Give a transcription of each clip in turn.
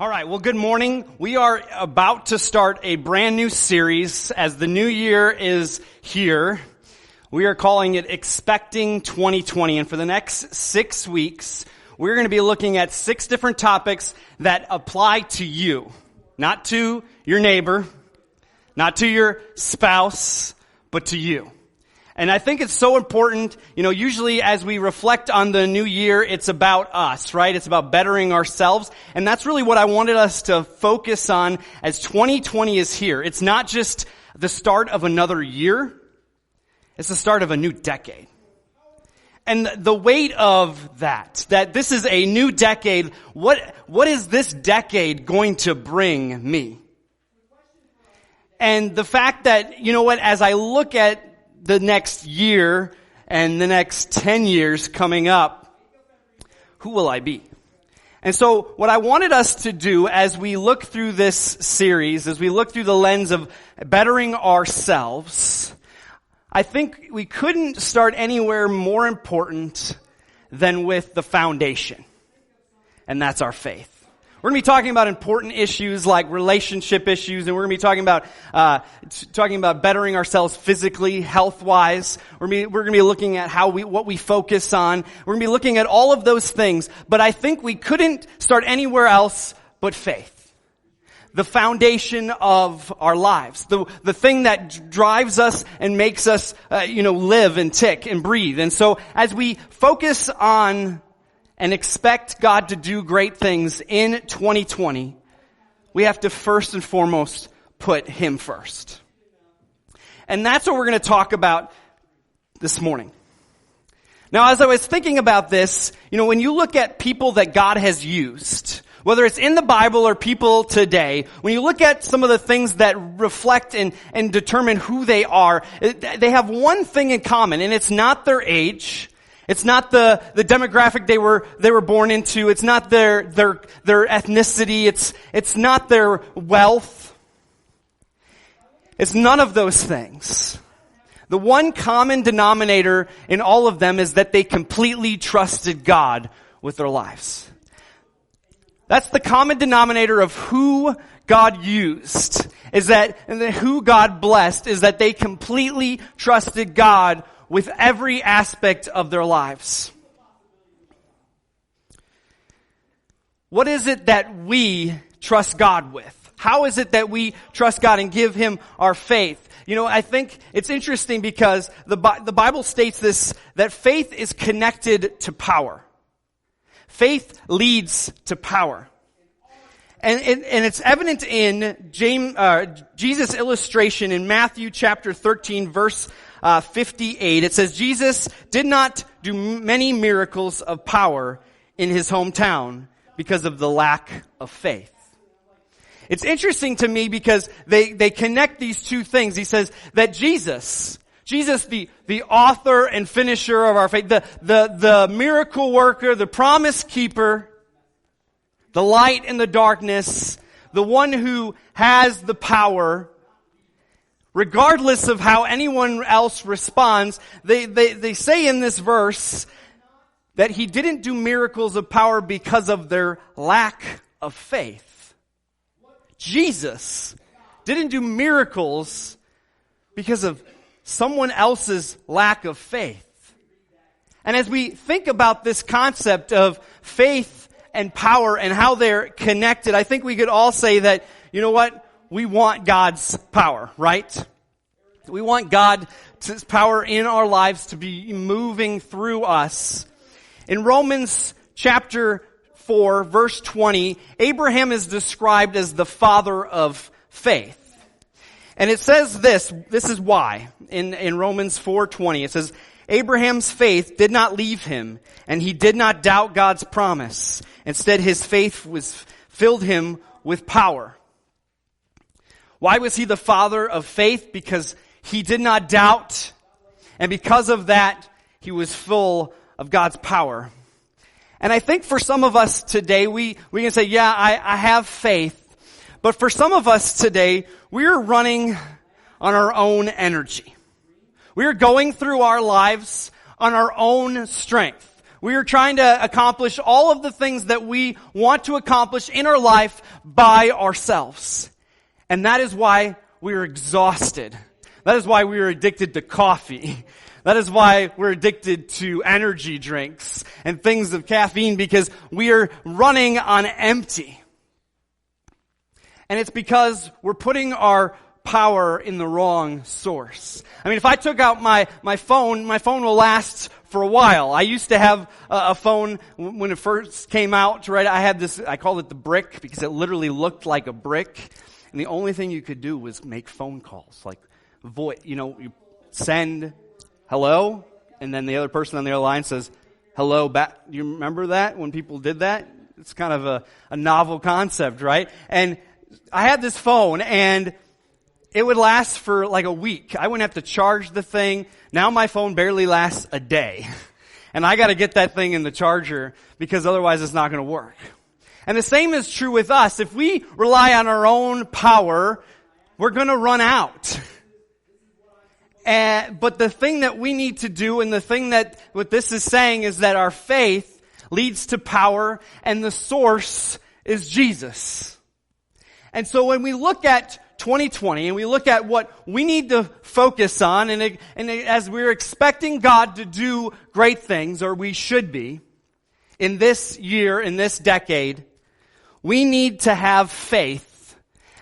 All right, well, good morning. We are about to start a brand new series as the new year is here. We are calling it Expecting 2020. And for the next 6 weeks, we're going to be looking at 6 different topics that apply to you. Not to your neighbor, not to your spouse, but to you. And I think it's so important, usually as we reflect on the new year, it's about us, right? It's about bettering ourselves. And that's really what I wanted us to focus on as 2020 is here. It's not just the start of another year. It's the start of a new decade. And the weight of that this is a new decade, what is this decade going to bring me? And the fact that, as I look at the next year and the next 10 years coming up, who will I be? And so what I wanted us to do as we look through this series, as we look through the lens of bettering ourselves, I think we couldn't start anywhere more important than with the foundation. And that's our faith. We're going to be talking about important issues like relationship issues, and we're going to be talking about bettering ourselves physically, health-wise. We're going to be looking at what we focus on. We're going to be looking at all of those things, but I think we couldn't start anywhere else but faith. The foundation of our lives. The thing that drives us and makes us, live and tick and breathe. And so as we focus on and expect God to do great things in 2020, we have to first and foremost put Him first. And that's what we're going to talk about this morning. Now, as I was thinking about this, when you look at people that God has used, whether it's in the Bible or people today, when you look at some of the things that reflect and determine who they are, they have one thing in common, and it's not their age. It's not the demographic they were born into. It's not their ethnicity. It's not their wealth. It's none of those things. The one common denominator in all of them is that they completely trusted God with their lives. That's the common denominator of who God used, is that who God blessed, is that they completely trusted God with every aspect of their lives. What is it that we trust God with? How is it that we trust God and give Him our faith? I think it's interesting because the Bible states this, that faith is connected to power. Faith leads to power. And it's evident in Jesus' illustration in Matthew chapter 13, verse 58. It says, Jesus did not do many miracles of power in His hometown because of the lack of faith. It's interesting to me because they connect these two things. He says that Jesus, the author and finisher of our faith, the miracle worker, the promise keeper, the light in the darkness, the one who has the power, regardless of how anyone else responds, they say in this verse that He didn't do miracles of power because of their lack of faith. Jesus didn't do miracles because of someone else's lack of faith. And as we think about this concept of faith and power and how they're connected, I think we could all say that, we want God's power, right? We want God's power in our lives to be moving through us. In Romans chapter 4, verse 20, Abraham is described as the father of faith. And it says this is why, in Romans 4:20, it says, Abraham's faith did not leave him, and he did not doubt God's promise. Instead, his faith filled him with power. Why was he the father of faith? Because he did not doubt, and because of that, he was full of God's power. And I think for some of us today, we can say, yeah, I have faith. But for some of us today, we're running on our own energy. We're going through our lives on our own strength. We are trying to accomplish all of the things that we want to accomplish in our life by ourselves. And that is why we are exhausted. That is why we are addicted to coffee. That is why we're addicted to energy drinks and things of caffeine, because we are running on empty. And it's because we're putting our power in the wrong source. I mean, if I took out my phone will last for a while. I used to have a phone when it first came out, right? I had this, I called it the brick because it literally looked like a brick. And the only thing you could do was make phone calls, like you send hello, and then the other person on the other line says hello back. You remember that when people did that? It's kind of a novel concept, right? And I had this phone, and it would last for like a week. I wouldn't have to charge the thing. Now my phone barely lasts a day. And I got to get that thing in the charger because otherwise it's not going to work. And the same is true with us. If we rely on our own power, we're going to run out. But the thing that we need to do, and the thing that what this is saying, is that our faith leads to power, and the source is Jesus. And so when we look at 2020 and we look at what we need to focus on, and as we're expecting God to do great things, or we should be, in this year, in this decade, we need to have faith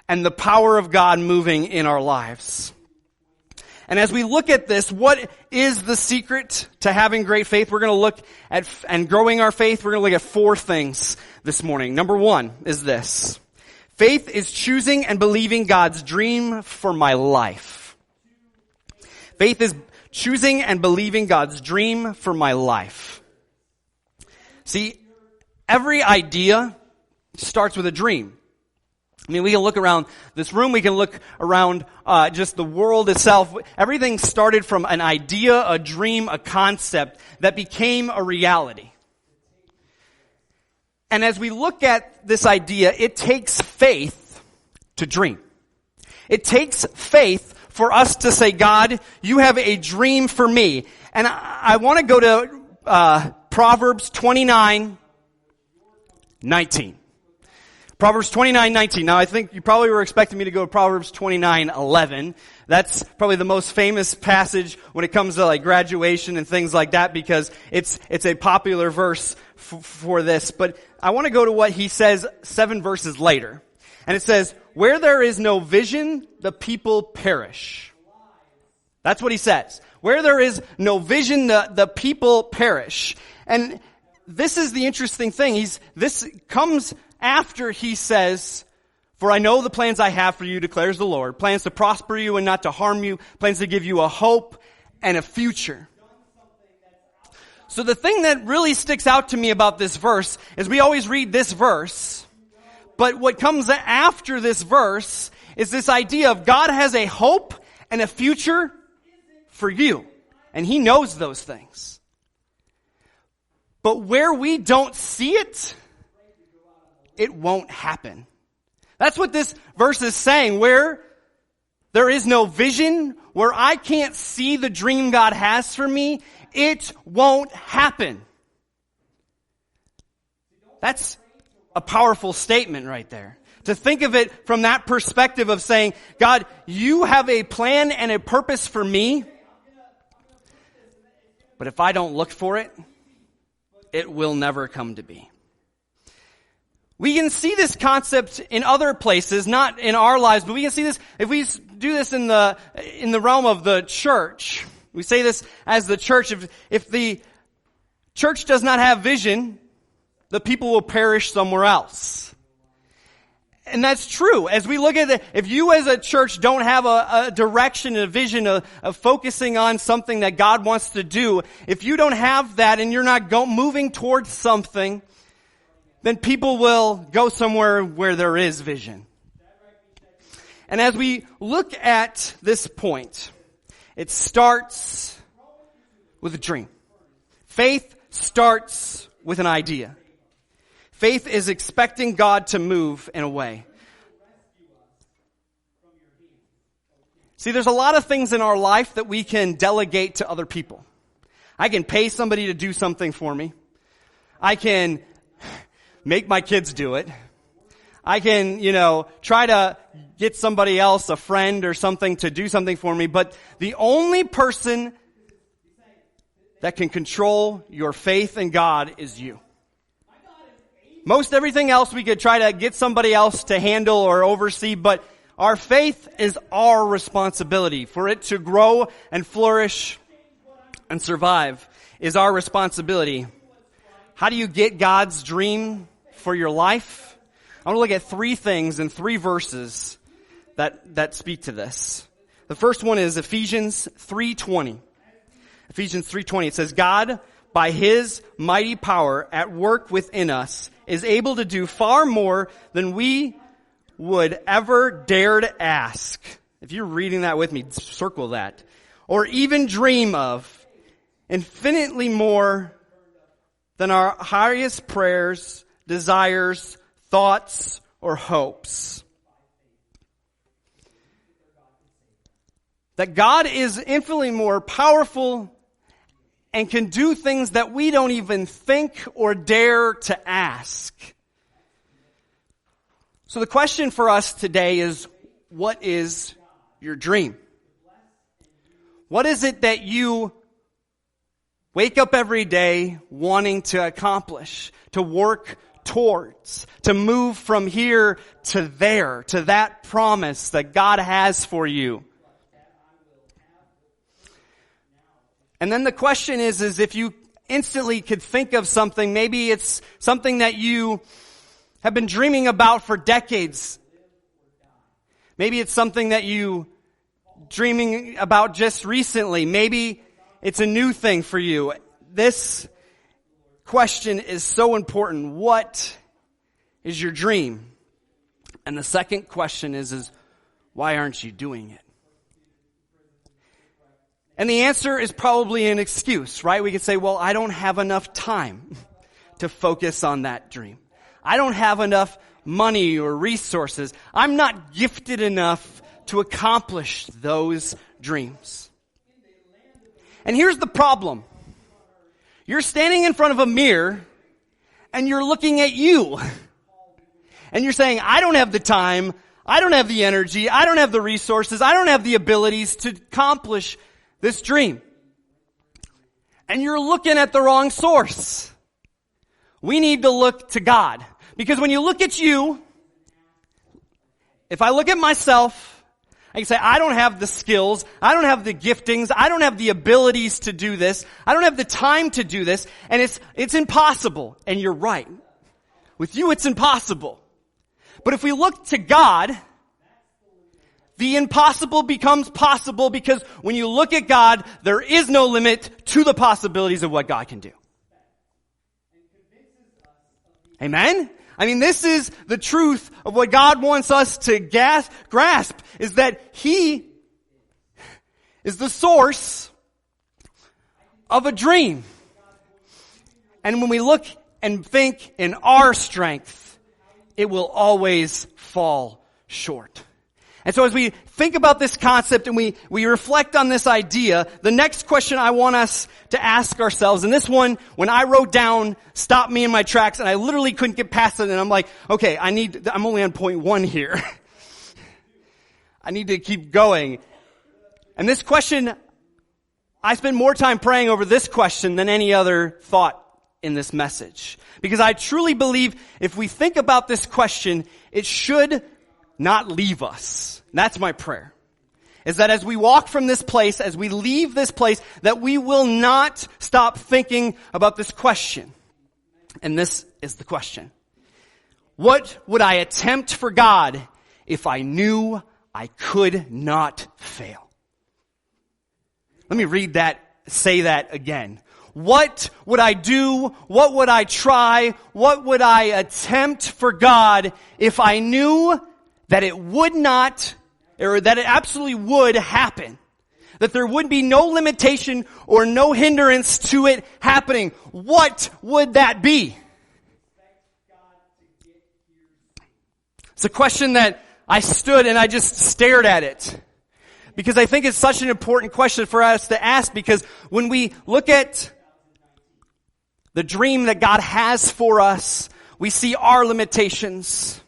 and the power of God moving in our lives. And as we look at this, what is the secret to having great faith? We're going to look at, and growing our faith, we're going to look at 4 things this morning. Number 1 is this. Faith is choosing and believing God's dream for my life. Faith is choosing and believing God's dream for my life. See, every idea starts with a dream. I mean, we can look around this room, we can look around just the world itself. Everything started from an idea, a dream, a concept that became a reality. And as we look at this idea, it takes faith to dream. It takes faith for us to say, God, you have a dream for me. And I want to go to Proverbs 29:19. Proverbs 29:19. Now, I think you probably were expecting me to go to Proverbs 29:11. That's probably the most famous passage when it comes to like graduation and things like that, because it's a popular verse for this. But I want to go to what he says 7 verses later. And it says, where there is no vision, the people perish. That's what he says. Where there is no vision, the people perish. And this is the interesting thing. This comes after he says, for I know the plans I have for you, declares the Lord. Plans to prosper you and not to harm you. Plans to give you a hope and a future. So the thing that really sticks out to me about this verse is we always read this verse, but what comes after this verse is this idea of God has a hope and a future for you. And he knows those things. But where we don't see it, it won't happen. That's what this verse is saying. Where there is no vision, where I can't see the dream God has for me, it won't happen. That's a powerful statement right there. To think of it from that perspective of saying, God, you have a plan and a purpose for me, but if I don't look for it, it will never come to be. We can see this concept in other places, not in our lives, but we can see this, if we do this in the realm of the church. We say this as the church. If the church does not have vision, the people will perish somewhere else. And that's true. As we look at it, if you as a church don't have a direction, a vision of focusing on something that God wants to do, if you don't have that and you're not moving towards something, then people will go somewhere where there is vision. And as we look at this point, it starts with a dream. Faith starts with an idea. Faith is expecting God to move in a way. See, there's a lot of things in our life that we can delegate to other people. I can pay somebody to do something for me. I can make my kids do it. I can, try to get somebody else, a friend or something, to do something for me. But the only person that can control your faith in God is you. Most everything else we could try to get somebody else to handle or oversee, but our faith is our responsibility. For it to grow and flourish and survive is our responsibility. How do you get God's dream for your life? I want to look at 3 things in 3 verses that speak to this. The first one is Ephesians 3:20. Ephesians 3:20. It says, God, by His mighty power at work within us, is able to do far more than we would ever dare to ask. If you're reading that with me, circle that. Or even dream of. Infinitely more than our highest prayers, desires, thoughts, or hopes. That God is infinitely more powerful and can do things that we don't even think or dare to ask. So the question for us today is, what is your dream? What is it that you wake up every day wanting to accomplish, to work towards, to move from here to there, to that promise that God has for you? And then the question is if you instantly could think of something, maybe it's something that you have been dreaming about for decades. Maybe it's something that you dreaming about just recently. Maybe it's a new thing for you. This question is so important. What is your dream? And the second question is why aren't you doing it? And the answer is probably an excuse, right? We could say, well, I don't have enough time to focus on that dream. I don't have enough money or resources. I'm not gifted enough to accomplish those dreams. And here's the problem. You're standing in front of a mirror and you're looking at you. And you're saying, I don't have the time, I don't have the energy, I don't have the resources, I don't have the abilities to accomplish this dream. And you're looking at the wrong source. We need to look to God. Because when you look at you, if I look at myself, I can say, I don't have the skills, I don't have the giftings, I don't have the abilities to do this, I don't have the time to do this, and it's impossible. And you're right. With you, it's impossible. But if we look to God, the impossible becomes possible, because when you look at God, there is no limit to the possibilities of what God can do. Amen? I mean, this is the truth of what God wants us to grasp, is that He is the source of a dream. And when we look and think in our strength, it will always fall short. And so as we think about this concept and we reflect on this idea, the next question I want us to ask ourselves, and this one, when I wrote down, stopped me in my tracks, and I literally couldn't get past it, and I'm like, okay, I'm only on point 1 here. I need to keep going. And this question, I spend more time praying over this question than any other thought in this message. Because I truly believe if we think about this question, it should not leave us. And that's my prayer. Is that as we walk from this place, as we leave this place, that we will not stop thinking about this question. And this is the question. What would I attempt for God if I knew I could not fail? Let me say that again. What would I do? What would I try? What would I attempt for God if I knew that it would not, or that it absolutely would happen? That there would be no limitation or no hindrance to it happening. What would that be? It's a question that I stood and I just stared at it. Because I think it's such an important question for us to ask, because when we look at the dream that God has for us, we see our limitations.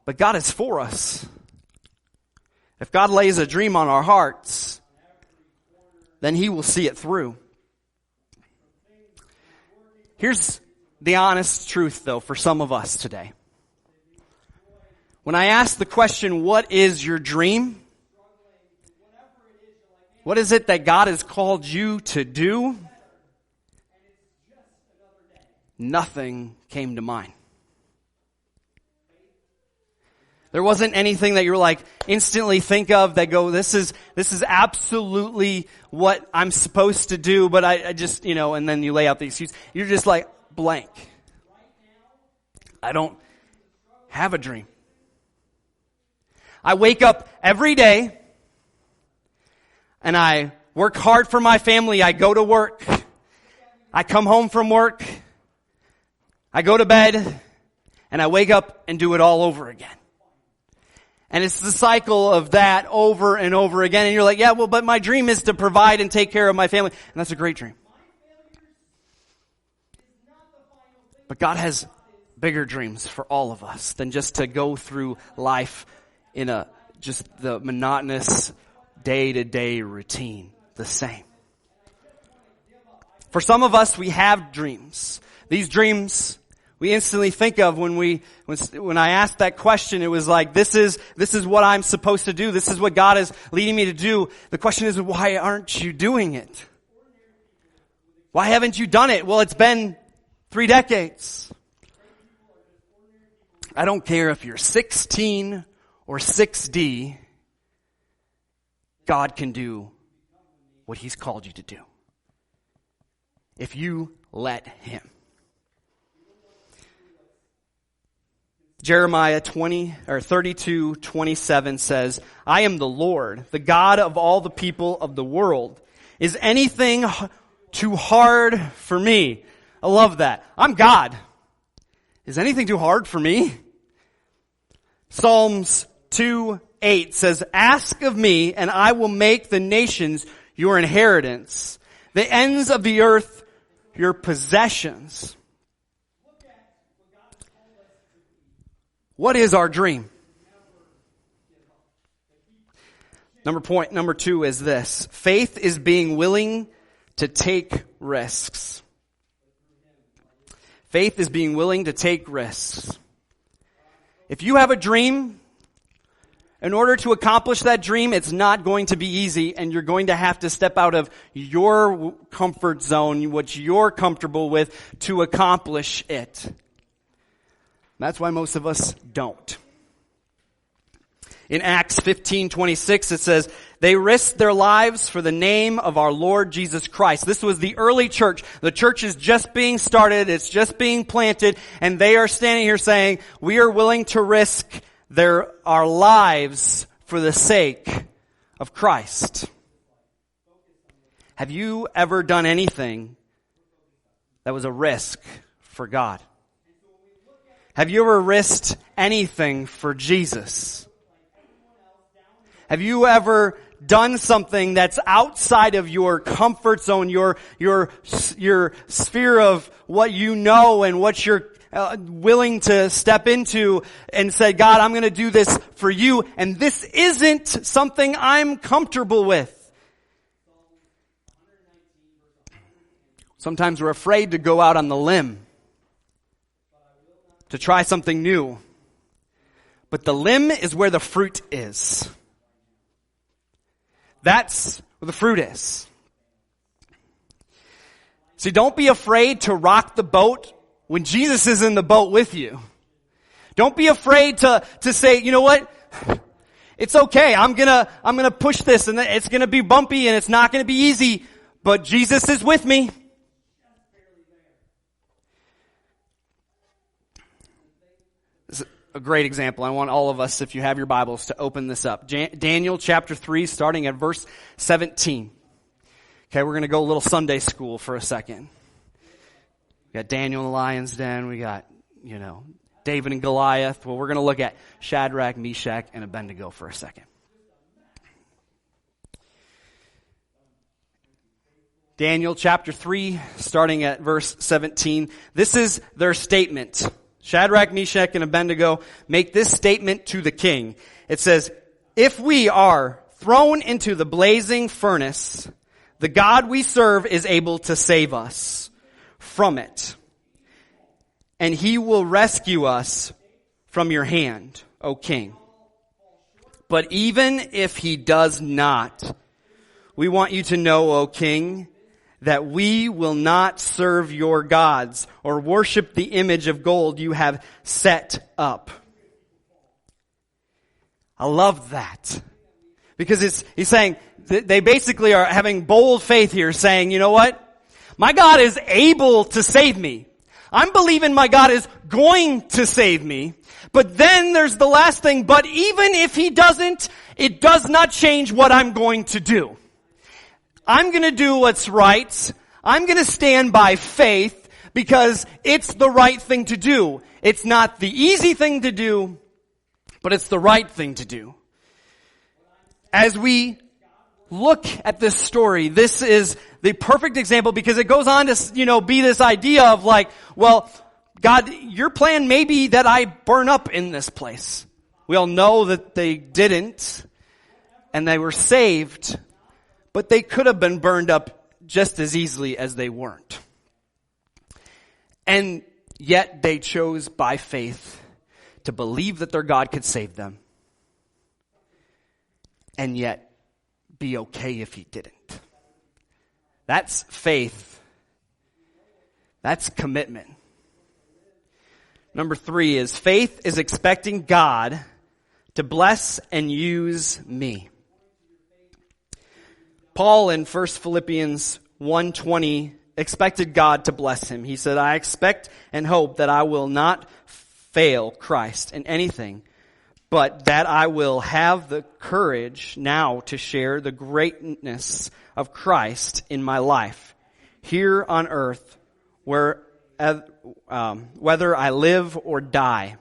But God is for us. If God lays a dream on our hearts, then He will see it through. Here's the honest truth, though, for some of us today. When I ask the question, what is your dream? What is it that God has called you to do? Nothing came to mind. There wasn't anything that you were like instantly think of that go, this is absolutely what I'm supposed to do, but I just, and then you lay out the excuse. You're just like blank. I don't have a dream. I wake up every day and I work hard for my family. I go to work. I come home from work. I go to bed and I wake up and do it all over again. And it's the cycle of that over and over again. And you're like, yeah, well, but my dream is to provide and take care of my family. And that's a great dream. But God has bigger dreams for all of us than just to go through life in just the monotonous day-to-day routine, the same. For some of us, we have dreams. These dreams we instantly think of when I asked that question. It was like, this is what I'm supposed to do. This is what God is leading me to do. The question is, why aren't you doing it? Why haven't you done it? Well, it's been 3 decades. I don't care if you're 16 or 6D. God can do what He's called you to do, if you let Him. Jeremiah 32:27 says, I am the Lord, the God of all the people of the world. Is anything too hard for me? I love that. I'm God. Is anything too hard for me? Psalms 2:8 says, ask of me and I will make the nations your inheritance, the ends of the earth your possessions. What is our dream? Number 2 is this. Faith is being willing to take risks. Faith is being willing to take risks. If you have a dream, in order to accomplish that dream, it's not going to be easy, and you're going to have to step out of your comfort zone, what you're comfortable with, to accomplish it. That's why most of us don't. In Acts 15:26, it says, they risked their lives for the name of our Lord Jesus Christ. This was the early church. The church is just being started. It's just being planted. And they are standing here saying, we are willing to risk our lives for the sake of Christ. Have you ever done anything that was a risk for God? Have you ever risked anything for Jesus? Have you ever done something that's outside of your comfort zone, your sphere of what you know and what you're willing to step into, and said, God, I'm going to do this for you, and this isn't something I'm comfortable with? Sometimes we're afraid to go out on the limb, to try something new. But the limb is where the fruit is. That's where the fruit is. See, don't be afraid to rock the boat when Jesus is in the boat with you. Don't be afraid to say, you know what? It's okay. I'm gonna push this, and it's gonna be bumpy, and it's not gonna be easy, but Jesus is with me. A great example. I want all of us, if you have your Bibles, to open this up. Daniel chapter 3, starting at verse 17. Okay, we're going to go a little Sunday school for a second. We got Daniel in the lion's den. We got, David and Goliath. Well, we're going to look at Shadrach, Meshach, and Abednego for a second. Daniel chapter 3, starting at verse 17. This is their statement. Shadrach, Meshach, and Abednego make this statement to the king. It says, "If we are thrown into the blazing furnace, the God we serve is able to save us from it. And he will rescue us from your hand, O king. But even if he does not, we want you to know, O king, that we will not serve your gods or worship the image of gold you have set up." I love that. Because he's saying, they basically are having bold faith here, saying, you know what? My God is able to save me. I'm believing my God is going to save me. But then there's the last thing, but even if he doesn't, it does not change what I'm going to do. I'm going to do what's right. I'm going to stand by faith because it's the right thing to do. It's not the easy thing to do, but it's the right thing to do. As we look at this story, this is the perfect example because it goes on to, be this idea of like, well, God, your plan may be that I burn up in this place. We all know that they didn't, and they were saved, but they could have been burned up just as easily as they weren't. And yet they chose by faith to believe that their God could save them, and yet be okay if he didn't. That's faith. That's commitment. Number 3 is faith is expecting God to bless and use me. Paul in 1 Philippians 1:20 expected God to bless him. He said, "I expect and hope that I will not fail Christ in anything, but that I will have the courage now to share the greatness of Christ in my life, here on earth, whether I live or die."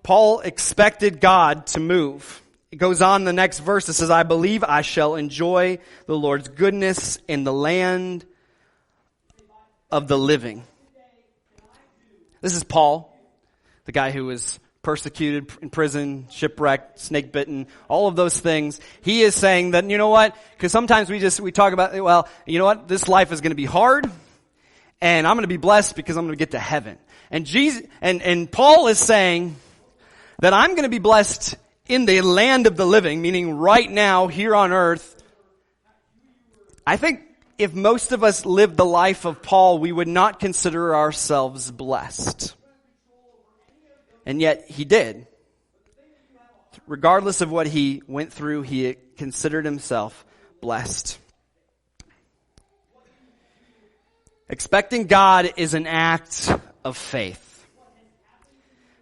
Paul expected God to move. It goes on in the next verse. It says, "I believe I shall enjoy the Lord's goodness in the land of the living." This is Paul, the guy who was persecuted, in prison, shipwrecked, snake bitten, all of those things. He is saying that, you know what? Because sometimes we talk about, well, you know what? This life is going to be hard, and I'm going to be blessed because I'm going to get to heaven. And Jesus, and Paul is saying that I'm going to be blessed in the land of the living, meaning right now, here on earth. I think if most of us lived the life of Paul, we would not consider ourselves blessed. And yet he did. Regardless of what he went through, he considered himself blessed. Expecting God is an act of faith.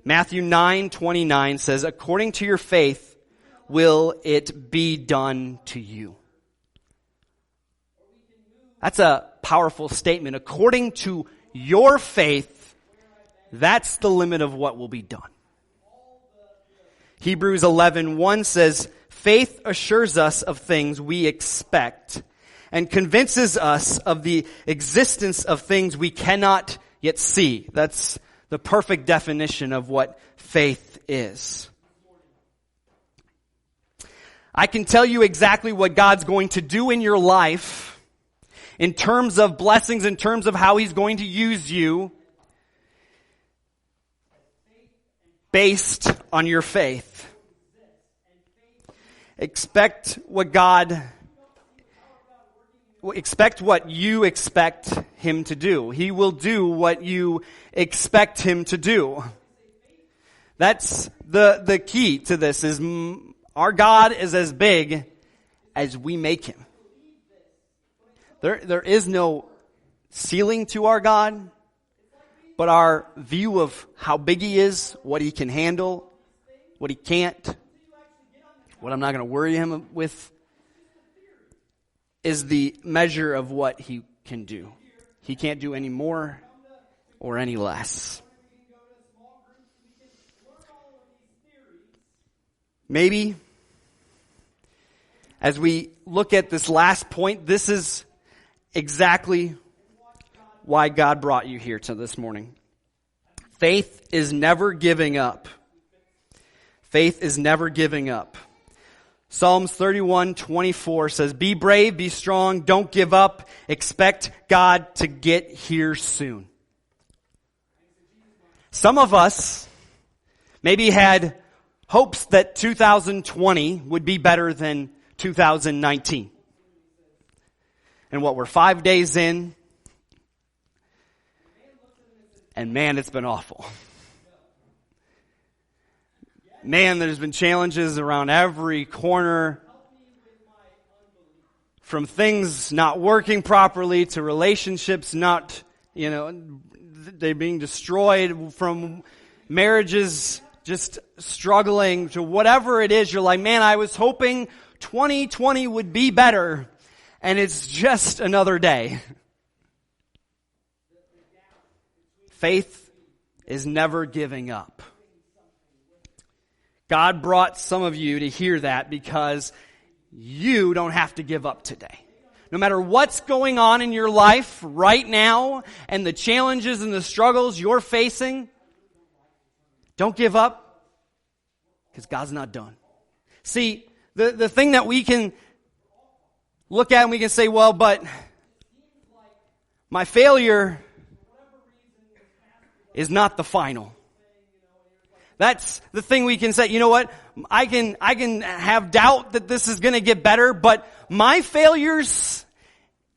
Matthew 9:29 says, "According to your faith will it be done to you." That's a powerful statement. According to your faith, that's the limit of what will be done. Hebrews 11:1 says, "Faith assures us of things we expect and convinces us of the existence of things we cannot yet see." That's the perfect definition of what faith is. I can tell you exactly what God's going to do in your life in terms of blessings, in terms of how he's going to use you, based on your faith. Expect what you expect him to do. He will do what you expect him to do. That's the key to this, is our God is as big as we make him. There is no ceiling to our God, but our view of how big he is, what he can handle, what he can't, what I'm not going to worry him with, is the measure of what he can do. He can't do any more or any less. Maybe as we look at this last point, this is exactly why God brought you here to this morning. Faith is never giving up. Faith is never giving up. Psalms 31:24 says, "Be brave, be strong, don't give up. Expect God to get here soon." Some of us maybe had hopes that 2020 would be better than 2019. And what, we're 5 days in, and man, it's been awful. Man, there's been challenges around every corner, from things not working properly to relationships not, they're being destroyed, from marriages just struggling to whatever it is. You're like, man, I was hoping 2020 would be better, and it's just another day. Faith is never giving up. God brought some of you to hear that because you don't have to give up today. No matter what's going on in your life right now and the challenges and the struggles you're facing, don't give up because God's not done. See, the thing that we can look at and we can say, well, but my failure is not the final. That's the thing we can say. You know what? I can have doubt that this is going to get better, but my failures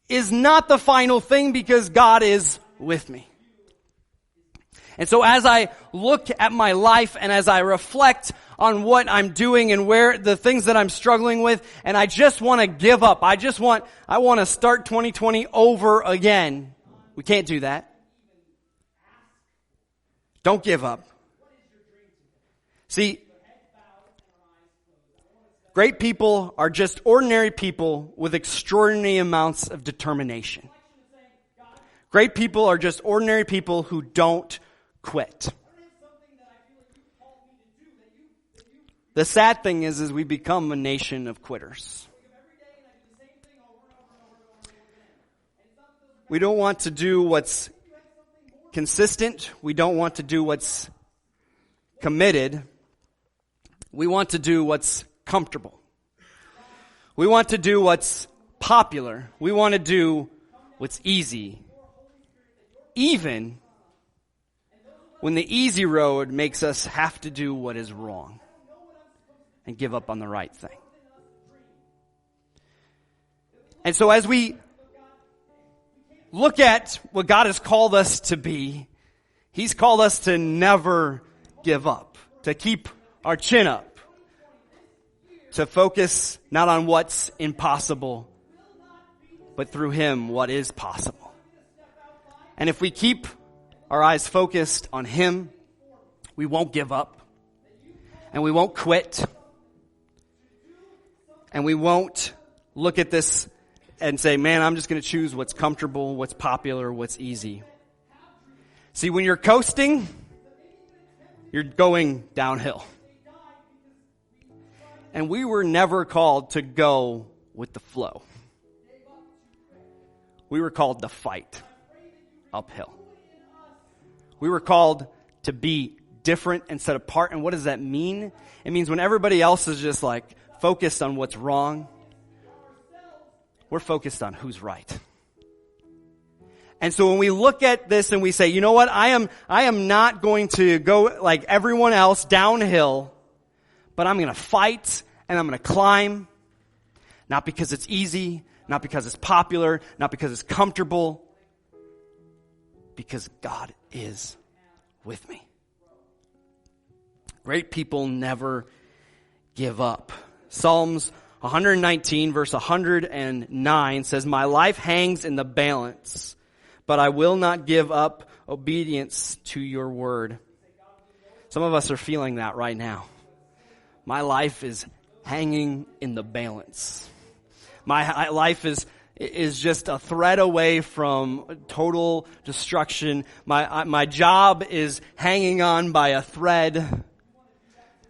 is not the final thing because God is with me. And so as I look at my life and as I reflect on what I'm doing and where the things that I'm struggling with, and I just want to give up. I want to start 2020 over again. We can't do that. Don't give up. See, great people are just ordinary people with extraordinary amounts of determination. Great people are just ordinary people who don't quit. The sad thing is we become a nation of quitters. We don't want to do what's consistent. We don't want to do what's committed. We want to do what's comfortable. We want to do what's popular. We want to do what's easy. Even when the easy road makes us have to do what is wrong and give up on the right thing. And so as we look at what God has called us to be, He's called us to never give up, to keep our chin up, to focus not on what's impossible, but through Him what is possible. And if we keep our eyes focused on Him, we won't give up, and we won't quit, and we won't look at this and say, man, I'm just going to choose what's comfortable, what's popular, what's easy. See, when you're coasting, you're going downhill. And we were never called to go with the flow. We were called to fight uphill. We were called to be different and set apart. And what does that mean? It means when everybody else is just like focused on what's wrong, we're focused on who's right. And so when we look at this and we say, you know what, I am not going to go like everyone else downhill, but I'm going to fight and I'm going to climb, not because it's easy, not because it's popular, not because it's comfortable, because God is with me. Great people never give up. Psalms 119 verse 109 says, my life hangs in the balance, but I will not give up obedience to your word. Some of us are feeling that right now. My life is hanging in the balance. My life is just a thread away from total destruction. My job is hanging on by a thread.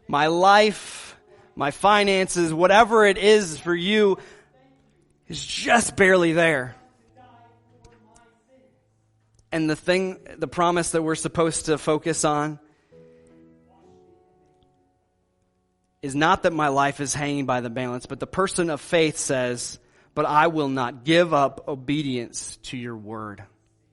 My life, my finances, whatever it is for you, is just barely there. And the promise that we're supposed to focus on is not that my life is hanging by the balance, but the person of faith says, but I will not give up obedience to your word.